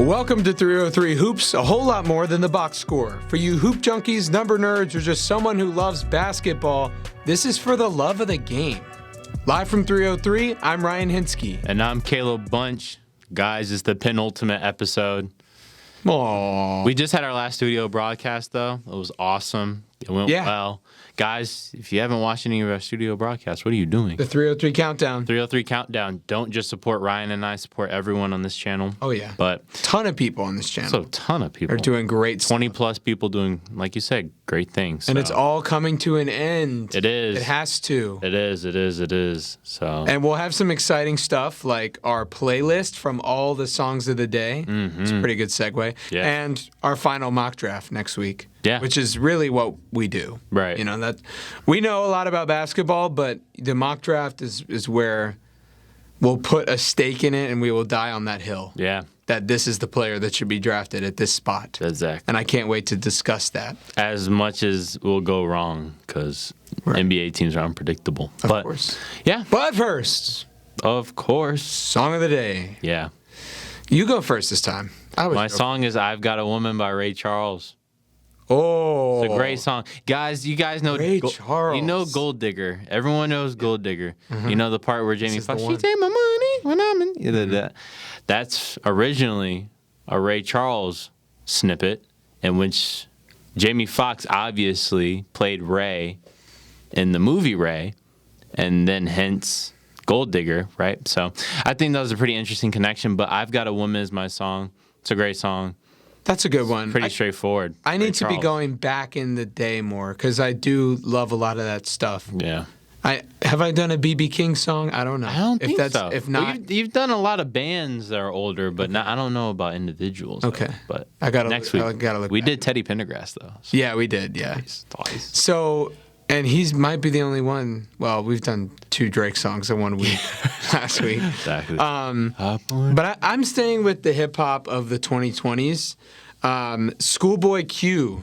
Welcome to 303 Hoops, a whole lot more than the box score. For you hoop junkies, number nerds, or just someone who loves basketball, this is for the love of the game. Live from 303, I'm Ryan Hinsky. And I'm Caleb Bunch. Guys, it's the penultimate episode. Aww. We just had our last studio broadcast, though. It was awesome. It went well. Guys, if you haven't watched any of our studio broadcasts, what are you doing? The 303 Countdown. 303 Countdown. Don't just support Ryan and I, support everyone on this channel. Oh, yeah. But ton of people on this channel. So a ton of people. Are doing great 20 plus people doing, like you said, great things. And it's all coming to an end. It is. It has to. It is. So. And we'll have some exciting stuff like our playlist from all the songs of the day. Mm-hmm. It's a pretty good segue. Yeah. And our final mock draft next week. Yeah. Which is really what we do. Right. You know, that we know a lot about basketball, but the mock draft is where we'll put a stake in it and we will die on that hill. Yeah. That this is the player that should be drafted at this spot. Exactly. And I can't wait to discuss that. As much as will go wrong, because NBA teams are unpredictable. Of course. Yeah. But first. Of course. Song of the day. Yeah. You go first this time. My song is I've Got a Woman by Ray Charles. Oh. It's a great song. Guys, you guys know Ray Charles. You know Gold Digger. Everyone knows Gold Digger. Mm-hmm. You know the part where Jamie Foxx, she take my money when I'm in. Mm-hmm. That's originally a Ray Charles snippet in which Jamie Foxx obviously played Ray in the movie Ray, and then hence Gold Digger, right? So I think that was a pretty interesting connection, but I've Got a Woman is my song. It's a great song. That's a good one. Pretty straightforward. I need to be going back in the day more because I do love a lot of that stuff. Yeah. Have I done a B.B. King song? I don't know. I don't think so. If not, well, you've done a lot of bands that are older, but not, I don't know about individuals. Okay. But next week I gotta look. We did Teddy Pendergrass though. So. Yeah, we did. Yeah. Twice. So, and he's might be the only one. Well, we've done 2 Drake songs in 1 week last week. Exactly. But I'm staying with the hip hop of the 2020s. Schoolboy Q,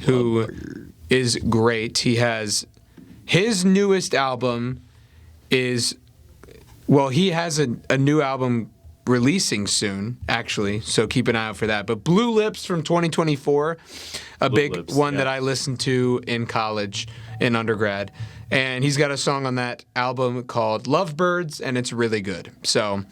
who is great. He has his newest album he has a new album releasing soon, actually, so keep an eye out for that. But Blue Lips from 2024, big one that I listened to in college, in undergrad. And he's got a song on that album called Lovebirds, and it's really good. So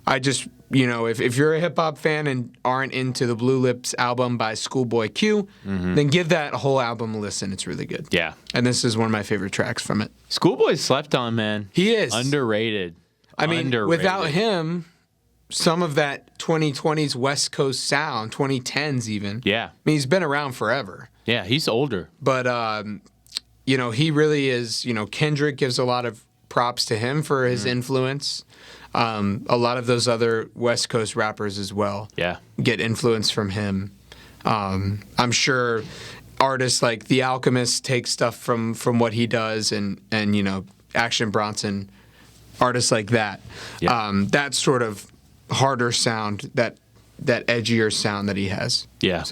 I just, if you're a hip-hop fan and aren't into the Blue Lips album by Schoolboy Q, then give that whole album a listen. It's really good. Yeah. And this is one of my favorite tracks from it. Schoolboy's slept on, man. He is. Underrated. I mean, without him, some of that 2020s West Coast sound, 2010s even. Yeah. I mean, he's been around forever. Yeah, he's older. But, he really is, Kendrick gives a lot of props to him for his influence. A lot of those other West Coast rappers as well get influence from him. I'm sure artists like The Alchemist take stuff from what he does and Action Bronson, artists like that. Yeah. That sort of harder sound, that edgier sound that he has. Yeah.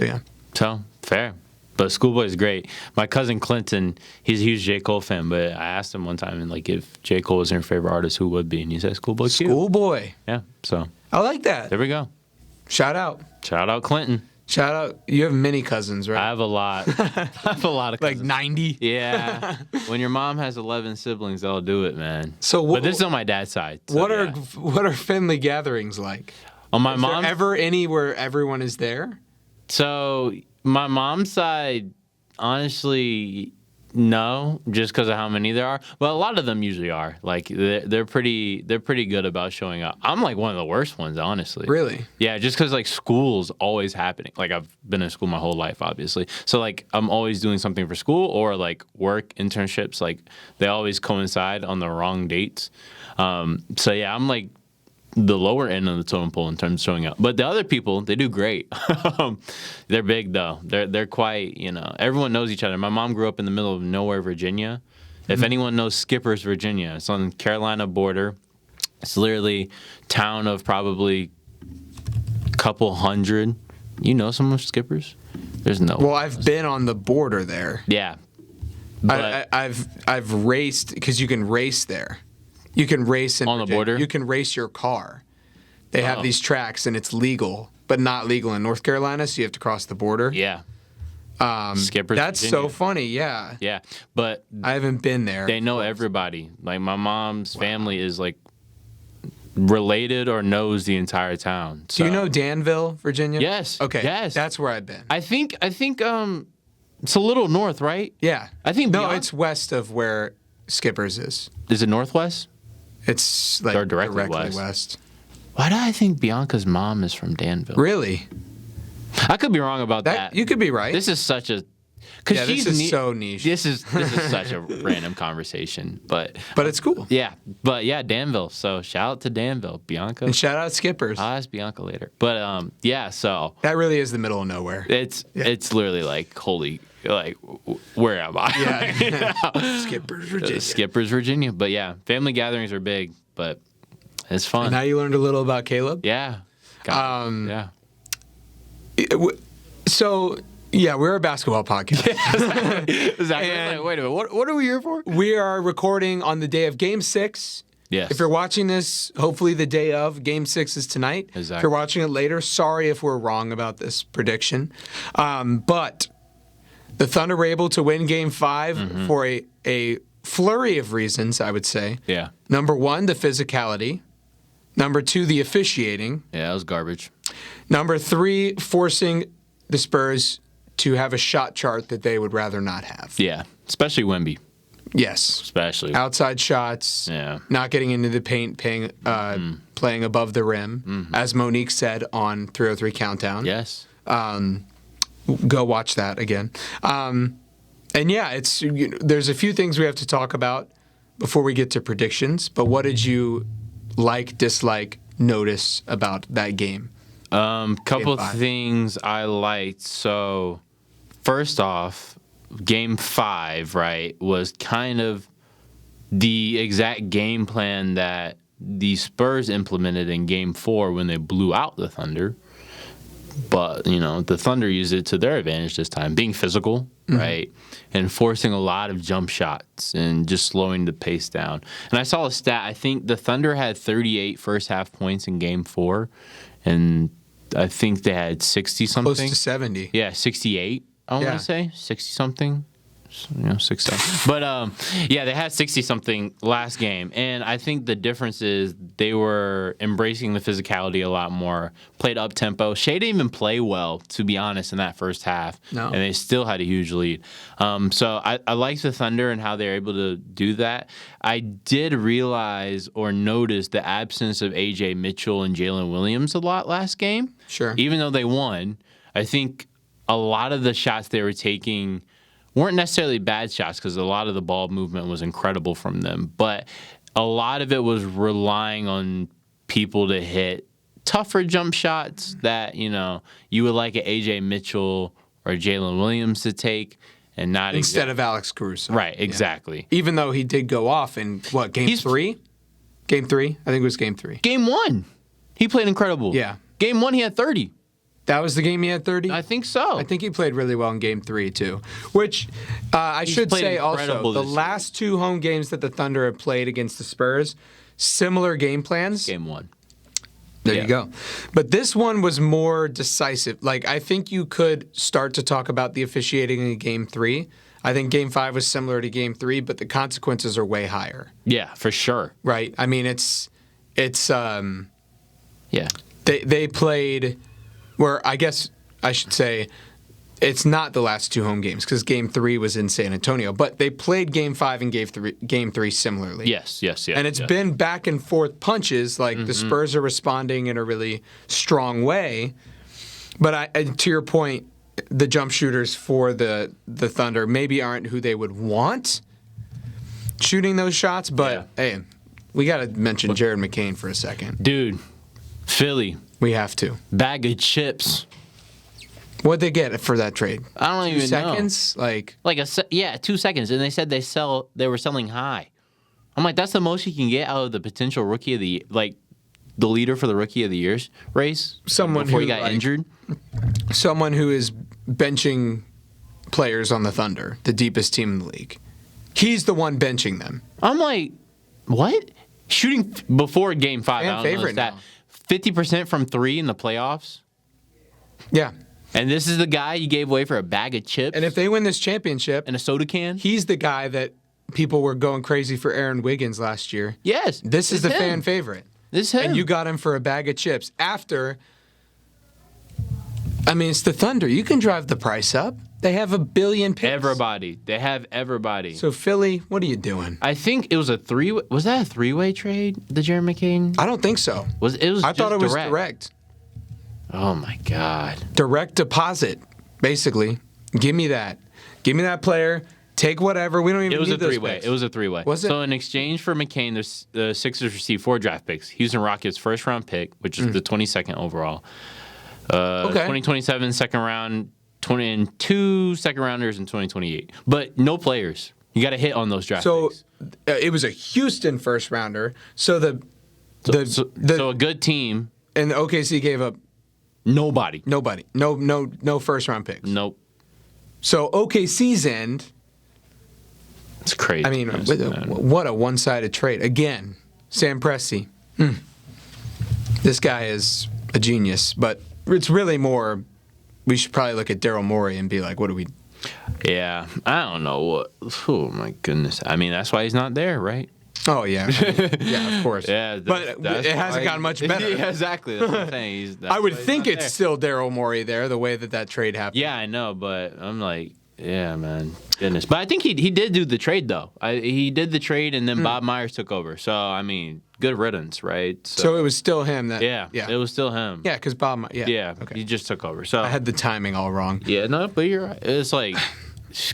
So, fair. But Schoolboy's great. My cousin Clinton, he's a huge J. Cole fan, but I asked him one time, if J. Cole was your favorite artist, who would be? And he said Schoolboy Q. Schoolboy. Yeah, so. I like that. There we go. Shout out. Shout out Clinton. Shout out. You have many cousins, right? I have a lot. I have a lot of cousins. Like 90? Yeah. When your mom has 11 siblings, they'll do it, man. But this is on my dad's side. So what are family gatherings like? On my mom's? Is there ever any where everyone is there? So my mom's side, honestly, no, just because of how many there are. But a lot of them usually are. Like they're pretty good about showing up. I'm like one of the worst ones, honestly. Really? Yeah, just because school's always happening. Like I've been in school my whole life, obviously. So I'm always doing something for school or work internships. They always coincide on the wrong dates. So yeah, I'm the lower end of the totem pole in terms of showing up. But the other people, they do great. They're big, though. They're quite, everyone knows each other. My mom grew up in the middle of nowhere, Virginia. If anyone knows Skippers, Virginia, it's on the Carolina border. It's literally town of probably a couple hundred. You know some of Skippers? There's no. Well, I've been on the border there. Yeah. But I've raced, because you can race there. You can race on the border. You can race your car. They have these tracks, and it's legal but not legal in North Carolina, so you have to cross the border. Yeah. Skippers. That's Virginia. so funny. Yeah. Yeah, but I haven't been there. they know everybody. Like my mom's family is like related or knows the entire town. So. Do you know Danville, Virginia? Yes. Okay. Yes. That's where I've been. I think it's a little north, right? Yeah. I think no, it's west of where Skippers is. Is it northwest? It's like Or directly west. Why do I think Bianca's mom is from Danville? Really? I could be wrong about that. You could be right. This is such a because Yeah, this is so niche. This is such a random conversation, but But it's cool. yeah, Danville. So shout out to Danville, Bianca. And shout out Skippers. I'll ask Bianca later. But yeah, so That really is the middle of nowhere. it's literally like holy, like where am I? Yeah. Skippers, Virginia. Skippers, Virginia. But yeah, family gatherings are big, but it's fun. Now you learned a little about Caleb. Yeah. Yeah. So, yeah, we're a basketball podcast. Exactly. And- Like, wait a minute. What are we here for? We are recording on the day of Game 6. Yes. If you're watching this, hopefully the day of Game 6 is tonight. Exactly. If you're watching it later, sorry if we're wrong about this prediction. But the Thunder were able to win Game 5 for a flurry of reasons, I would say. Yeah. Number 1, the physicality. Number 2, the officiating. Yeah, that was garbage. Number 3, forcing the Spurs to have a shot chart that they would rather not have. Yeah, especially Wemby. Yes. Especially. Outside shots. Yeah. Not getting into the paint, playing above the rim. As Monique said on 303 Countdown. Yes. Go watch that again. And yeah, there's a few things we have to talk about before we get to predictions. But what did you like, dislike, notice about that game? Couple Game 5. things I liked. So, first off, Game 5, right, was kind of the exact game plan that the Spurs implemented in Game 4 when they blew out the Thunder. But, the Thunder used it to their advantage this time, being physical, right, and forcing a lot of jump shots and just slowing the pace down. And I saw a stat. I think the Thunder had 38 first-half points in Game 4, and I think they had 60-something. Close to 70. Yeah, 68, I want Yeah. to say. 60-something. 67. But, yeah, they had 60-something last game. And I think the difference is they were embracing the physicality a lot more, played up-tempo. Shea didn't even play well, to be honest, in that first half. No. And they still had a huge lead. So I liked the Thunder and how they were able to do that. I did realize or notice the absence of A.J. Mitchell and Jalen Williams a lot last game. Sure. Even though they won, I think a lot of the shots they were taking weren't necessarily bad shots because a lot of the ball movement was incredible from them. But a lot of it was relying on people to hit tougher jump shots that, you would like an A.J. Mitchell or Jalen Williams to take and not Instead of Alex Caruso. Right, exactly. Yeah. Even though he did go off in, Game 3? Game 3? I think it was Game 3. Game 1, he played incredible. Yeah. Game 1, he had 30. That was the game he had 30? I think so. I think he played really well in Game 3, too. Which, I should played say incredible also, the this year. last 2 home games that the Thunder have played against the Spurs, similar game plans. Game 1. There Yeah. you go. But this one was more decisive. Like, I think you could start to talk about the officiating in Game 3. I think Game 5 was similar to Game 3, but the consequences are way higher, Yeah, for sure. right? I mean, it's Yeah. they played where I guess I should say it's not the last 2 home games because Game 3 was in San Antonio, but they played Game 5 and Game 3 similarly. Yes. And it's been back and forth punches. Like the Spurs are responding in a really strong way. But to your point, the jump shooters for the Thunder maybe aren't who they would want shooting those shots. But hey, we got to mention Jared McCain for a second. Dude, Philly, We have to. bag of chips. What'd they get for that trade? I don't 2 even seconds? Like, know. 2 seconds, and they said they were selling high. I'm like, that's the most you can get out of the potential rookie of the the leader for the rookie of the year race. Someone before who, he got like, injured. someone who is benching players on the Thunder, the deepest team in the league. He's the one benching them. I'm like, what? Shooting before Game 5. Fan I don't know favorite if that now. 50% from 3 in the playoffs. Yeah. And this is the guy you gave away for a bag of chips And if they win this championship, and a soda can? he's the guy that people were going crazy for Aaron Wiggins last year. Yes. This is it's the him. fan favorite. This is him. And you got him for a bag of chips after. I mean, it's the Thunder. You can drive the price up. They have 1 billion picks. Everybody. They have everybody. So, Philly, what are you doing? I think it was a three-way. Was that a three-way trade, the Jerry McCain? I don't think so. I thought it was direct. Oh, my God. Direct deposit, basically. Give me that. Give me that player. Take whatever. We don't even It was need a those three-way. picks. It was a three-way. Was it? So in exchange for McCain, the Sixers received 4 draft picks. Houston Rockets first-round pick, which is the 22nd overall. 2027 second round, 22 second-rounders in 2028. But no players. You got to hit on those draft picks. So it was a Houston first rounder. So So a good team. and the OKC gave up Nobody. no first round picks. Nope. So OKC's end. It's crazy. I mean, what a one-sided trade again. Sam Presti. This guy is a genius, but it's really more. We should probably look at Daryl Morey and be like, what do we? Yeah, I don't know what. Oh my goodness! I mean, that's why he's not there, right? Oh yeah, yeah, of course. Yeah, but it hasn't gotten much better. Yeah, exactly. That's what I'm saying. I would think it's still Daryl Morey there, the way that trade happened. Yeah, I know, but I'm like, yeah, man, goodness. But I think he did do the trade though. He did the trade, and then Bob Myers took over. So I mean, good riddance, right? So it was still him. It was still him. Yeah, because Bob. Yeah. Okay. He just took over. So I had the timing all wrong. Yeah, no, but you're right. It's like,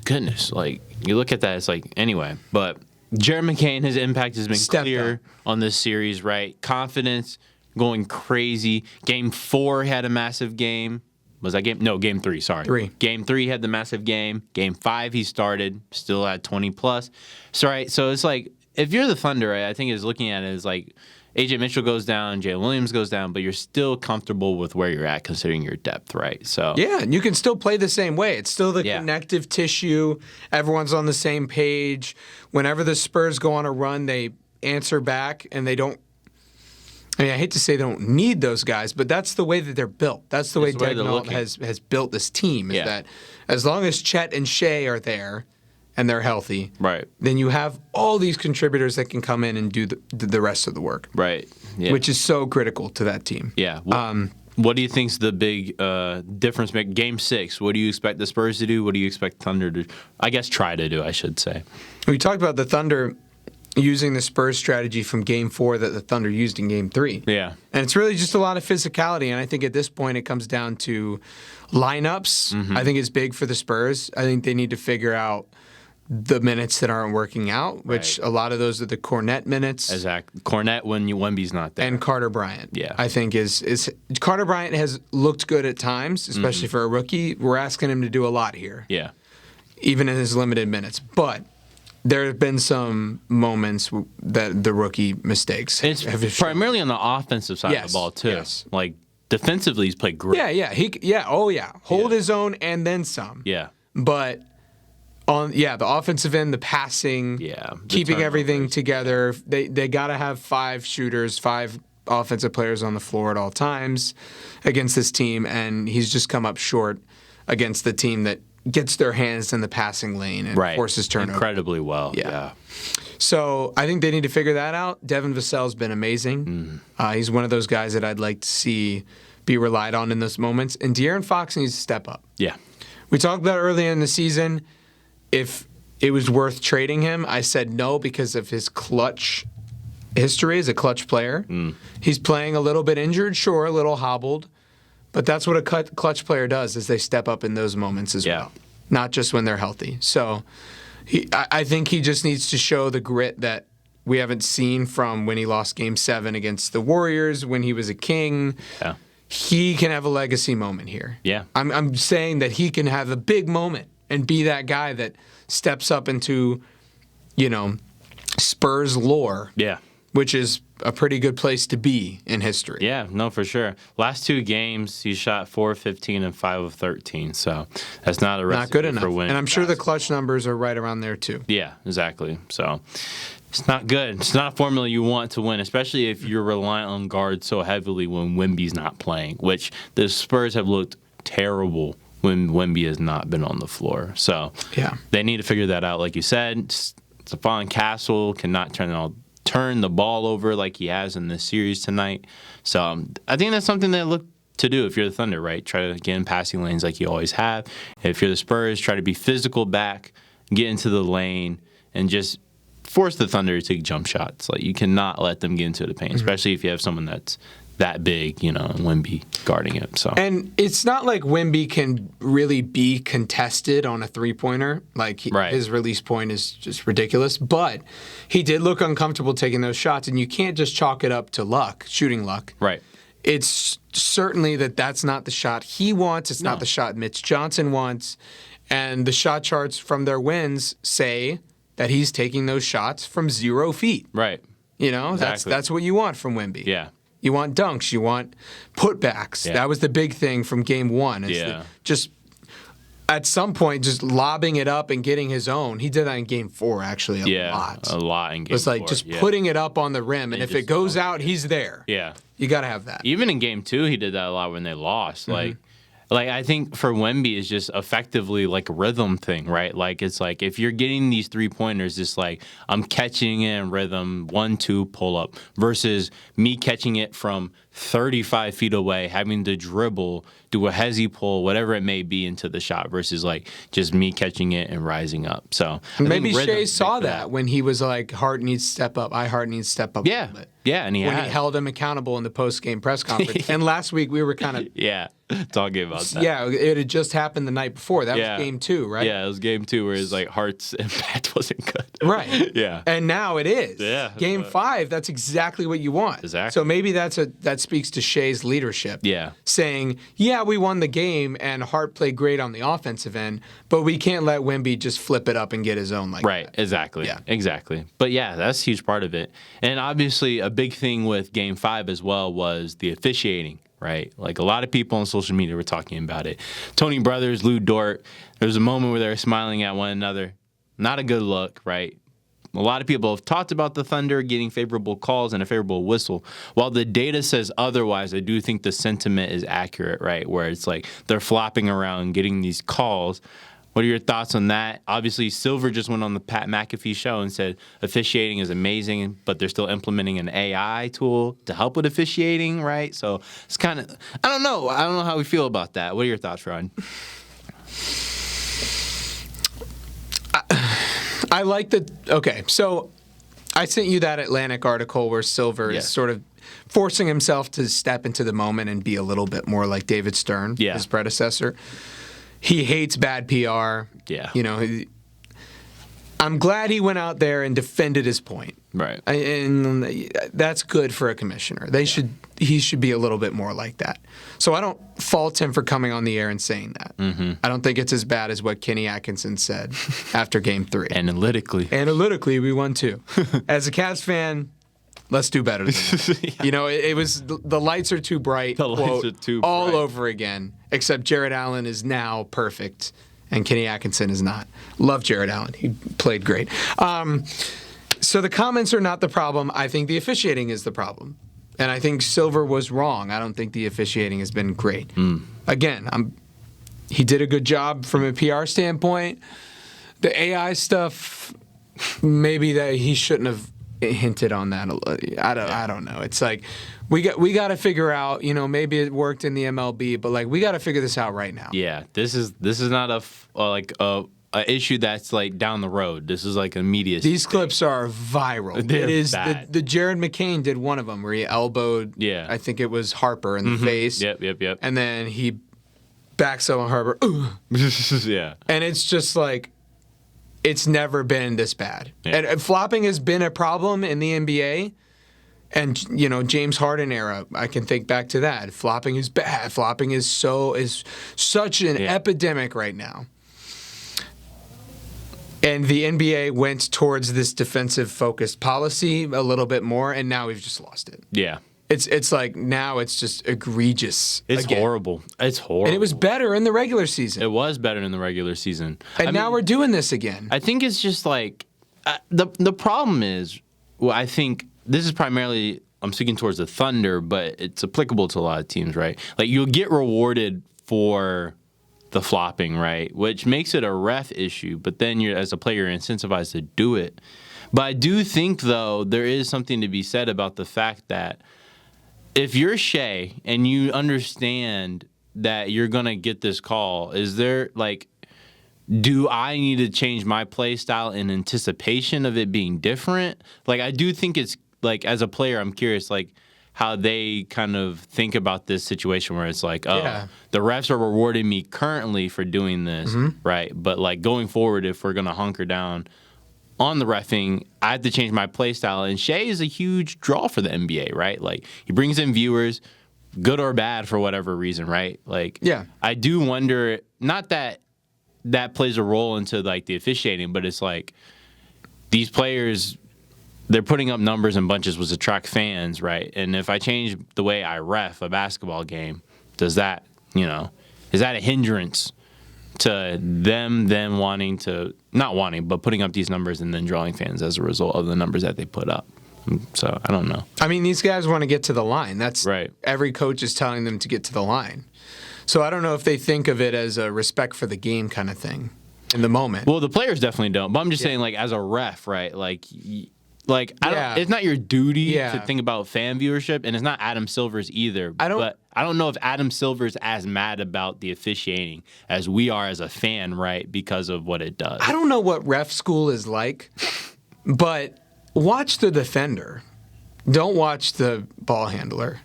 goodness, like you look at that, it's like anyway. But Jared McCain, his impact has been clear on this series, right? Confidence going crazy. Game 4 had a massive game. Was that game? No, Game 3, sorry. 3. Game 3 had the massive game. Game 5 he started, still had 20 plus. So right, so it's like if you're the Thunder, I think is looking at it as like AJ Mitchell goes down, Jalen Williams goes down, but you're still comfortable with where you're at considering your depth, right? So yeah, and you can still play the same way. It's still the connective tissue. Everyone's on the same page. Whenever the Spurs go on a run, they answer back, and they don't. I mean, I hate to say they don't need those guys, but that's the way that they're built. That's the way Daigneault has built this team. Is that as long as Chet and Shea are there and they're healthy, right, then you have all these contributors that can come in and do the rest of the work, right, which is so critical to that team. Yeah. What do you think's the big difference? Game 6. What do you expect the Spurs to do? What do you expect Thunder to? I guess try to do. I should say. We talked about the Thunder using the Spurs strategy from Game 4 that the Thunder used in Game 3. Yeah. And it's really just a lot of physicality, and I think at this point it comes down to lineups. Mm-hmm. I think it's big for the Spurs. I think they need to figure out the minutes that aren't working out, which a lot of those are the Cornette minutes. Exactly. Cornette when Wemby's not there. And Carter Bryant. Yeah. I think is Carter Bryant has looked good at times, especially for a rookie. We're asking him to do a lot here. Yeah. Even in his limited minutes. But there have been some moments that the rookie mistakes. It's primarily on the offensive side of the ball too. Yes. Like defensively, he's played great. Yeah. Hold his own and then some. Yeah. But on the offensive end, the passing, keeping everything together. They got to have 5 shooters, 5 offensive players on the floor at all times against this team, and he's just come up short against the team that gets their hands in the passing lane and forces turnover. Incredibly well. Yeah. So I think they need to figure that out. Devin Vassell's been amazing. He's one of those guys that I'd like to see be relied on in those moments. And De'Aaron Fox needs to step up. Yeah. We talked about earlier in the season if it was worth trading him. I said no because of his clutch history as a clutch player. He's playing a little bit injured, sure, a little hobbled. But that's what a clutch player does is they step up in those moments as well, not just when they're healthy. So I think he just needs to show the grit that we haven't seen from when he lost Game 7 against the Warriors, when he was a King. Yeah. He can have a legacy moment here. Yeah. I'm saying that he can have a big moment and be that guy that steps up into, Spurs lore. Yeah. Which is a pretty good place to be in history. Yeah, no, for sure. Last 2 games, he shot 4 of 15 and 5 of 13. So that's not a recipe good enough. for winning. And I'm sure the clutch numbers are right around there too. Yeah, exactly. So it's not good. It's not a formula you want to win, especially if you're reliant on guards so heavily when Wemby's not playing, which the Spurs have looked terrible when Wemby has not been on the floor. So Yeah. they need to figure that out. Like you said, Stephon Castle cannot turn the ball over like he has in this series tonight. So I think that's something they look to do if you're the Thunder, right? Try to get in passing lanes like you always have. If you're the Spurs, try to be physical back, get into the lane, and just force the Thunder to take jump shots. Like, you cannot let them get into the paint, especially if you have someone that's that big, and Wemby guarding him. So, and it's not like Wemby can really be contested on a three-pointer. Like, his release point is just ridiculous. But he did look uncomfortable taking those shots, and you can't just chalk it up to luck, shooting luck. Right. It's certainly that's not the shot he wants. It's not the shot Mitch Johnson wants. And the shot charts from their wins say that he's taking those shots from 0 feet. Right. Exactly. That's what you want from Wemby. Yeah. You want dunks. You want putbacks. Yeah. That was the big thing from game one. Just at some point, just lobbing it up and getting his own. He did that in game 4, actually, a lot. A lot in game 4. It was like just putting it up on the rim, and if it goes out, he's there. Yeah. You got to have that. Even in game 2, he did that a lot when they lost. Like, I think for Wemby, it's just effectively like a rhythm thing, right? Like, it's like if you're getting these 3-pointers, it's like I'm catching it in rhythm, 1-2, pull up, versus me catching it from 35 feet away, having to dribble, do a hezzy pull, whatever it may be, into the shot, versus like just me catching it and rising up. So maybe Shea saw that when he was like, Hart needs to step up. Hart needs to step up a little bit. Yeah, and he held him accountable in the post-game press conference. And last week we were kind of talking about that. Yeah, it had just happened the night before. That was game 2, right? Yeah, it was game 2 where his like Hart's impact wasn't good. Right. Yeah. And now it is. Yeah. Game 5, that's exactly what you want. Exactly. So maybe that speaks to Shea's leadership. Yeah. Saying, we won the game and Hart played great on the offensive end, but we can't let Wemby just flip it up and get his own like right. that. Exactly. Yeah. Exactly. But that's a huge part of it. And obviously a big thing with game 5 as well was the officiating. Right? Like, a lot of people on social media were talking about it. Tony Brothers, Lou Dort, there was a moment where they were smiling at one another. Not a good look, right? A lot of people have talked about the Thunder getting favorable calls and a favorable whistle. While the data says otherwise, I do think the sentiment is accurate, right? Where it's like they're flopping around getting these calls. What are your thoughts on that? Obviously, Silver just went on the Pat McAfee show and said officiating is amazing, but they're still implementing an AI tool to help with officiating, right? So it's kind of, I don't know how we feel about that. What are your thoughts, Rod? I like the, okay, so I sent you that Atlantic article where Silver is sort of forcing himself to step into the moment and be a little bit more like David Stern, his predecessor. He hates bad PR. Yeah. I'm glad he went out there and defended his point. Right. And that's good for a commissioner. He should be a little bit more like that. So I don't fault him for coming on the air and saying that. Mm-hmm. I don't think it's as bad as what Kenny Atkinson said after Game 3. Analytically, we won 2. As a Cavs fan, let's do better than that. It was the lights are too bright. The lights are too bright. All over again, except Jared Allen is now perfect, and Kenny Atkinson is not. Love Jared Allen. He played great. So the comments are not the problem. I think the officiating is the problem. And I think Silver was wrong. I don't think the officiating has been great. Again, he did a good job from a PR standpoint. The AI stuff, maybe that he shouldn't have hinted on that. I don't know. It's like we got to figure out. Maybe it worked in the MLB, but like we got to figure this out right now. Yeah, this is not a issue that's like down the road. This is like immediate. These clips are viral. They're it is bad. The Jared McCain did one of them where he elbowed. I think it was Harper in the face. Yep. And then he backs up on Harper. Yeah. And it's just like. It's never been this bad. Yeah. And flopping has been a problem in the NBA. And, James Harden era, I can think back to that. Flopping is bad. Flopping is such an epidemic right now. And the NBA went towards this defensive-focused policy a little bit more, and now we've just lost it. Yeah. It's like now it's just egregious. It's horrible. It's horrible. And it was better in the regular season. It was better in the regular season. And now we're doing this again. I think it's just like the problem is, I think this is primarily, I'm speaking towards the Thunder, but it's applicable to a lot of teams, right? Like, you'll get rewarded for the flopping, right? Which makes it a ref issue, but then you're, as a player, you're incentivized to do it. But I do think, though, there is something to be said about the fact that if you're Shea and you understand that you're going to get this call, is there, like, do I need to change my play style in anticipation of it being different? Like, I do think it's, like, as a player, I'm curious, like, how they kind of think about this situation where it's like, oh, the refs are rewarding me currently for doing this, right? But, like, going forward, if we're going to hunker down on the reffing, I have to change my play style. And Shea is a huge draw for the NBA, right? Like, he brings in viewers, good or bad for whatever reason, right? Like, I do wonder, not that that plays a role into, like, the officiating, but it's like these players, they're putting up numbers in bunches which attract fans, right? And if I change the way I ref a basketball game, does that, is that a hindrance to them wanting to, not wanting, but putting up these numbers and then drawing fans as a result of the numbers that they put up? So I don't know. I mean, these guys want to get to the line. That's right. Every coach is telling them to get to the line. So I don't know if they think of it as a respect for the game kind of thing in the moment. Well, the players definitely don't. But I'm just saying, like, as a ref, right? It's not your duty to think about fan viewership, and it's not Adam Silver's either. But I don't know if Adam Silver's as mad about the officiating as we are as a fan, right? Because of what it does. I don't know what ref school is like, but watch the defender. Don't watch the ball handler.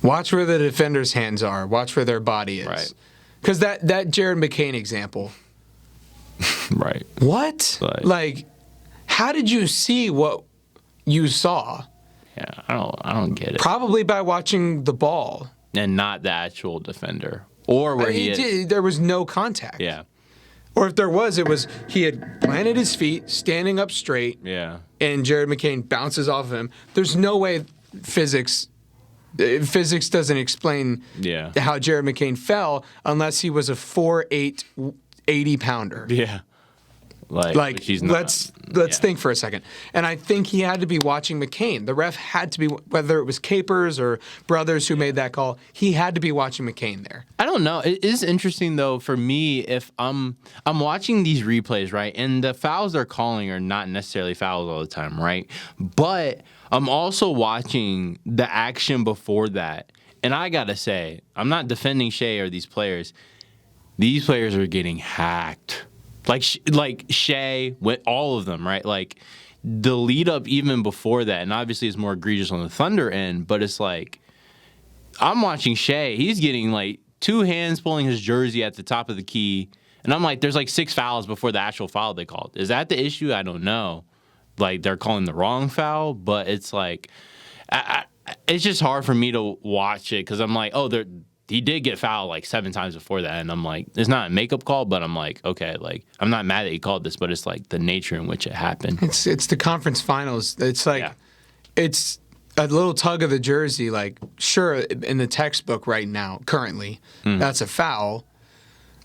Watch where the defender's hands are. Watch where their body is. Right. Because that Jared McCain example. Right. What? Like, how did you see what you saw? Yeah, I don't get it. Probably by watching the ball. And not the actual defender. Or where there was no contact. Yeah. Or if there was, it was he had planted his feet, standing up straight. Yeah. And Jared McCain bounces off of him. There's no way physics doesn't explain how Jared McCain fell unless he was a 4'8", 80-pounder. Yeah. Like he's not, let's think for a second. And I think he had to be watching McCain. The ref had to be, whether it was Capers or Brothers who made that call, he had to be watching McCain there. I don't know. It is interesting, though, for me, if I'm watching these replays, right, and the fouls they're calling are not necessarily fouls all the time, right? But I'm also watching the action before that. And I got to say, I'm not defending Shea or these players. These players are getting hacked. Like Shea, with all of them, right? Like, the lead up even before that, and obviously it's more egregious on the Thunder end, but it's like, I'm watching Shea. He's getting, like, two hands pulling his jersey at the top of the key, and I'm like, there's, like, 6 fouls before the actual foul they called. Is that the issue? I don't know. Like, they're calling the wrong foul, but it's like, it's just hard for me to watch it because I'm like, he did get fouled like 7 times before that, and I'm like, it's not a makeup call, but I'm like, okay, like, I'm not mad that he called this, but it's like the nature in which it happened. It's the conference finals. It's like, it's a little tug of the jersey. Like, sure, in the textbook right now, currently, that's a foul,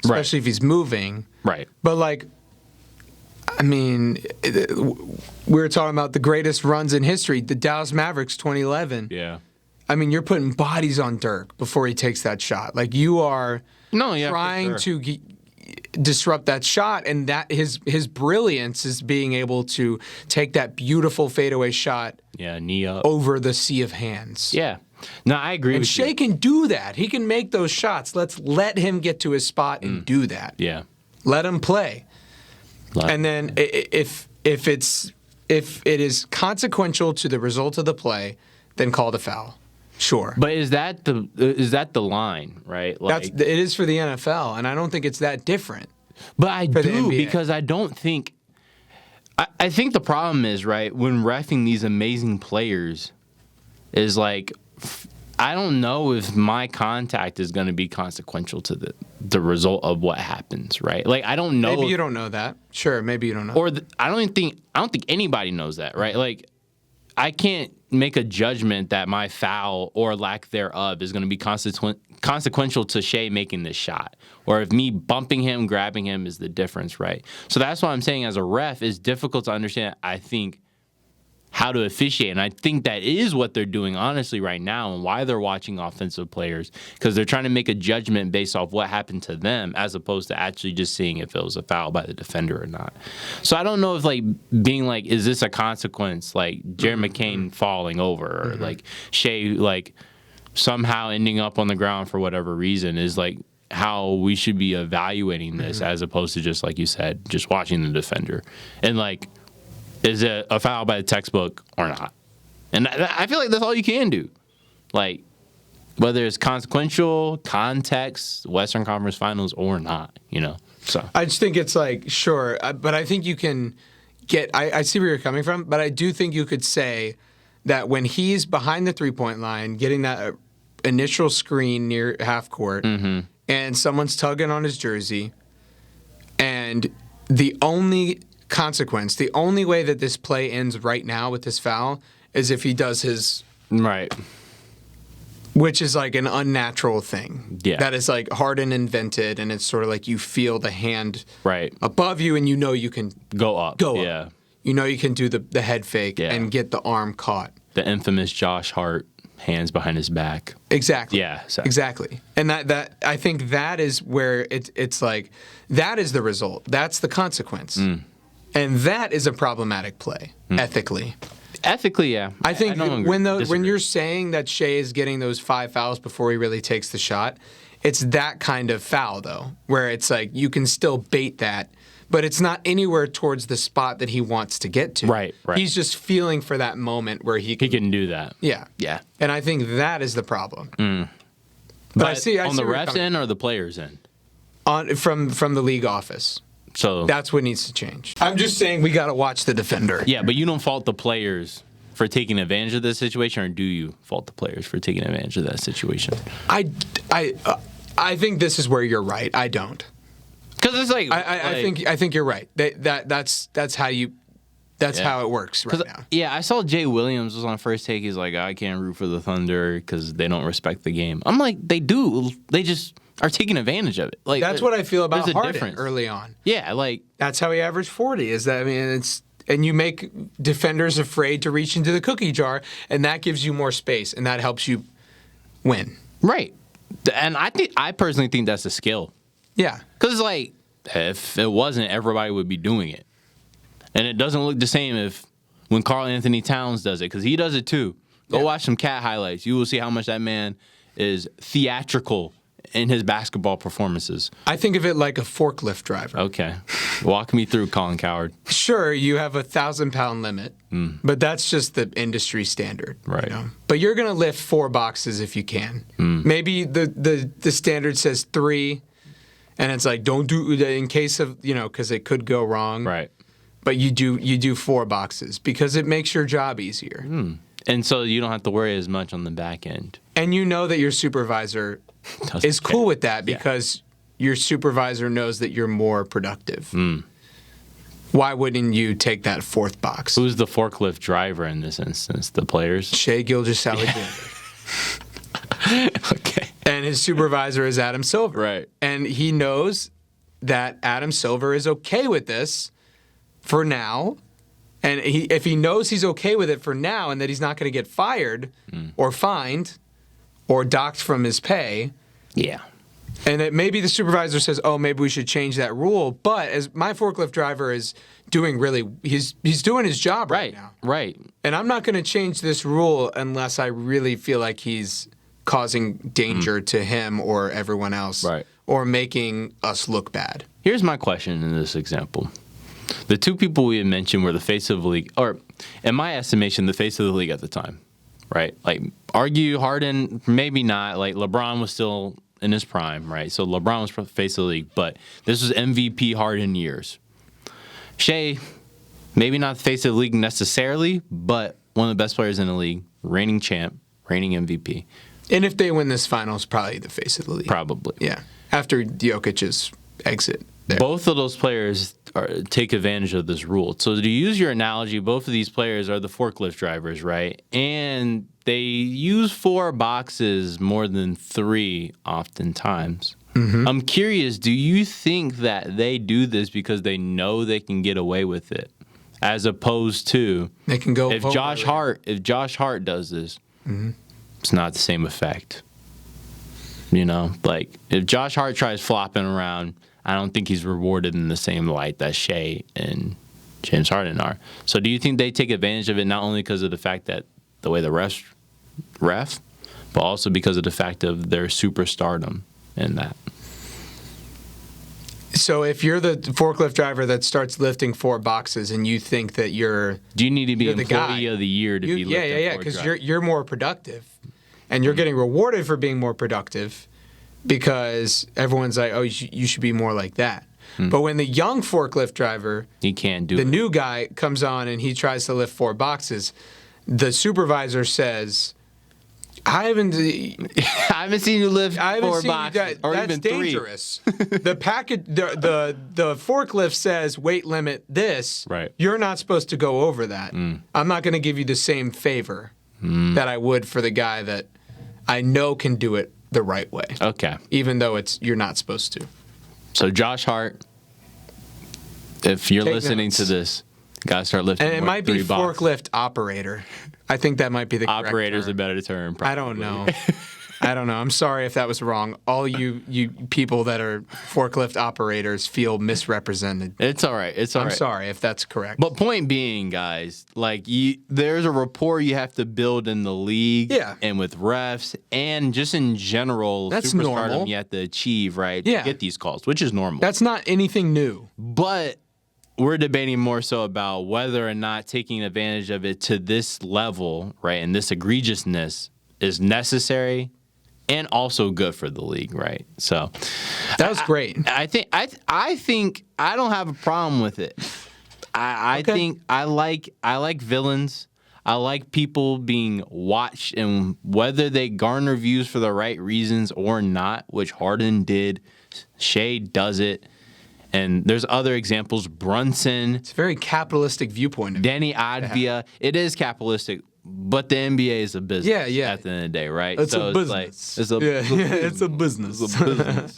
especially if he's moving. Right. But like, I mean, we were talking about the greatest runs in history, the Dallas Mavericks 2011. Yeah. I mean, you're putting bodies on Dirk before he takes that shot. Like, you are trying to disrupt that shot, and that his brilliance is being able to take that beautiful fadeaway shot knee up over the sea of hands. Yeah. No, I agree with you. And Shea can do that. He can make those shots. Let's let him get to his spot and do that. Yeah. Let him play. And then if it is consequential to the result of the play, then call the foul. Sure. But is that the line, right? Like, it is for the NFL, and I don't think it's that different. But I do, because I don't think I think the problem is, right, when reffing these amazing players is like, I don't know if my contact is going to be consequential to the result of what happens, right? Like, I don't know. Maybe you don't know that. Sure, maybe you don't know. Or I don't think anybody knows that, right? Like, I can't make a judgment that my foul or lack thereof is going to be consequential to Shea making this shot, or if me bumping him, grabbing him is the difference, right? So that's why I'm saying, as a ref, it's difficult to understand, I think, how to officiate. And I think that is what they're doing, honestly, right now, and why they're watching offensive players, because they're trying to make a judgment based off what happened to them as opposed to actually just seeing if it was a foul by the defender or not. So I don't know if, like, being like, is this a consequence, like Jared McCain falling over or like Shea, like, somehow ending up on the ground for whatever reason is, like, how we should be evaluating this as opposed to just, like you said, just watching the defender. And, like, is it a foul by the textbook or not? And I feel like that's all you can do. Like, whether it's consequential, context, Western Conference Finals or not, you know? So I just think it's like, sure, but I think you can get, I see where you're coming from, but I do think you could say that when he's behind the three-point line, getting that initial screen near half court, and someone's tugging on his jersey, and the only consequence, the only way that this play ends right now with this foul is if he does his right, which is like an unnatural thing. Yeah, that is like Harden invented, and it's sort of like you feel the hand right above you, and you know you can go up. Yeah, you know you can do the head fake and get the arm caught. The infamous Josh Hart hands behind his back. Exactly. Yeah. Exactly. And that I think that is where it's like that is the result. That's the consequence. And that is a problematic play, ethically. Ethically, yeah. I think when you're saying that Shea is getting those 5 fouls before he really takes the shot, it's that kind of foul, though, where it's like you can still bait that, but it's not anywhere towards the spot that he wants to get to. Right. He's just feeling for that moment where he can do that. Yeah. And I think that is the problem. But I see on the refs' end or the players' end? From the league office. So that's what needs to change. I'm just saying we got to watch the defender. Yeah, but you don't fault the players for taking advantage of this situation, or do you fault the players for taking advantage of that situation? I think this is where you're right. I don't. Because it's like I think you're right. That's how it works right now. Yeah, I saw Jay Williams was on First Take. He's like, I can't root for the Thunder because they don't respect the game. I'm like, they do. They just are taking advantage of it. Like that's what I feel about Harden difference early on. Yeah, like that's how he averaged 40. Is that and you make defenders afraid to reach into the cookie jar, and that gives you more space, and that helps you win. Right. And I personally think that's a skill. Yeah. Because, like, if it wasn't, everybody would be doing it. And it doesn't look the same when Karl Anthony Towns does it, because he does it too. Go watch some cat highlights. You will see how much that man is theatrical in his basketball performances. I think of it like a forklift driver. Okay. Walk me through, Colin Coward. Sure, you have a 1,000-pound limit, but that's just the industry standard. Right. You know? But you're going to lift 4 boxes if you can. Maybe the standard says 3, and it's like, don't do in case of, because it could go wrong. Right. But you do 4 boxes because it makes your job easier. And so you don't have to worry as much on the back end. And you know that your supervisor is cool with that because your supervisor knows that you're more productive. Why wouldn't you take that 4th box? Who's the forklift driver in this instance? The players? Shea Gilgeous-Alexander. Okay. And his supervisor is Adam Silver. Right. And he knows that Adam Silver is okay with this for now. And if he knows he's okay with it for now and that he's not going to get fired or fined or docked from his pay. Yeah. And that maybe the supervisor says, oh, maybe we should change that rule. But as my forklift driver is doing he's doing his job right now. Right. And I'm not going to change this rule unless I really feel like he's causing danger to him or everyone else. Right. Or making us look bad. Here's my question in this example. The 2 people we had mentioned were the face of the league, or in my estimation, the face of the league at the time, right? Like, argue Harden, maybe not. Like, LeBron was still in his prime, right? So LeBron was face of the league, but this was MVP Harden years. Shea, maybe not the face of the league necessarily, but one of the best players in the league, reigning champ, reigning MVP. And if they win this finals, probably the face of the league. Probably. Yeah. After Jokic's exit. There. Both of those players take advantage of this rule. So to use your analogy, both of these players are the forklift drivers, right? And they use 4 boxes more than 3 oftentimes. I'm curious, do you think that they do this because they know they can get away with it as opposed to They can go if vote Josh earlier. Hart does this, it's not the same effect. You know, like if Josh Hart tries flopping around, I don't think he's rewarded in the same light that Shea and James Harden are. So do you think they take advantage of it not only because of the fact that the way the ref, but also because of the fact of their superstardom in that? So if you're the forklift driver that starts lifting 4 boxes and you think that Do you need to be you're the guy. employee of the year to be lifting yeah, because you're more productive, and you're getting rewarded for being more productive because everyone's like, oh, you should be more like that. But when the young forklift driver, he can't do the it. new guy comes on and he tries to lift 4 boxes, the supervisor says, I haven't seen you lift I haven't 4 seen boxes or that's even 3. dangerous. The forklift says weight limit this. Right. You're not supposed to go over that. I'm not going to give you the same favor that I would for the guy that I know can do it the right way. Okay. Even though you're not supposed to. So Josh Hart, if you're Take listening notes. to this, gotta start lifting. And it more might be 3 boxes. forklift operator. I think that might be the correct Operator's term. a better term. Probably. I don't know. I don't know. I'm sorry if that was wrong. All you people that are forklift operators feel misrepresented. It's all right. It's all I'm right. sorry if that's correct. But point being, guys, like there's a rapport you have to build in the league, and with refs, and just in general, That's superstardom normal. you have to achieve, right? Yeah. To get these calls, which is normal. That's not anything new. But we're debating more so about whether or not taking advantage of it to this level, right, and this egregiousness is necessary and also good for the league, right? So That was great. I think I don't have a problem with it. I Okay. think I like villains. I like people being watched, and whether they garner views for the right reasons or not, which Harden did, Shea does it. And there's other examples. Brunson, It's a very capitalistic viewpoint of it. Danny Advia. It is capitalistic, but the NBA is a business. Yeah. At the end of the day, right? It's a business. Like, it's a it's a business. It's a business.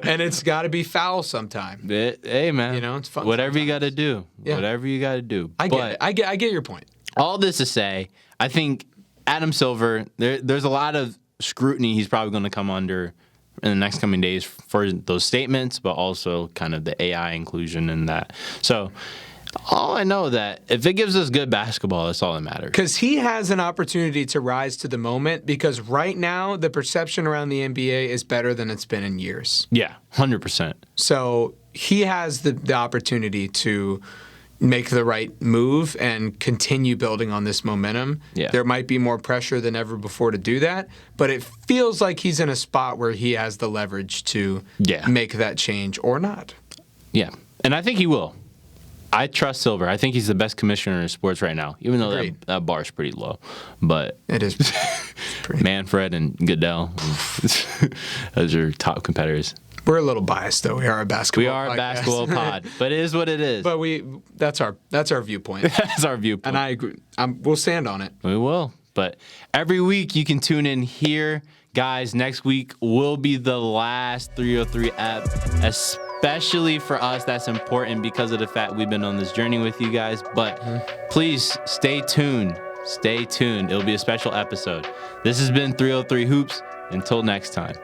And it's got to be foul sometime. Hey man, You know, it's fun Whatever you got to sometimes. do. Yeah. Whatever you got to do. I get it. I get your point. All this to say, I think Adam Silver. There's a lot of scrutiny he's probably going to come under in the next coming days for those statements, but also kind of the AI inclusion in that. So all I know that if it gives us good basketball, that's all that matters. Because he has an opportunity to rise to the moment, because right now the perception around the NBA is better than it's been in years. Yeah, 100%. So he has the opportunity to make the right move and continue building on this momentum. Yeah. There might be more pressure than ever before to do that, but it feels like he's in a spot where he has the leverage to make that change or not. Yeah, and I think he will. I trust Silver. I think he's the best commissioner in sports right now, even though that bar is pretty low. But it is pretty. Manfred and Goodell, those are top competitors. We're a little biased, though. We are a basketball. We are a basketball pod, but it is what it is. But that's our viewpoint. That's our viewpoint, and I agree. We'll stand on it. We will. But every week you can tune in here, guys. Next week will be the last 303 ep, especially for us. That's important because of the fact we've been on this journey with you guys. But please stay tuned. Stay tuned. It'll be a special episode. This has been 303 Hoops. Until next time.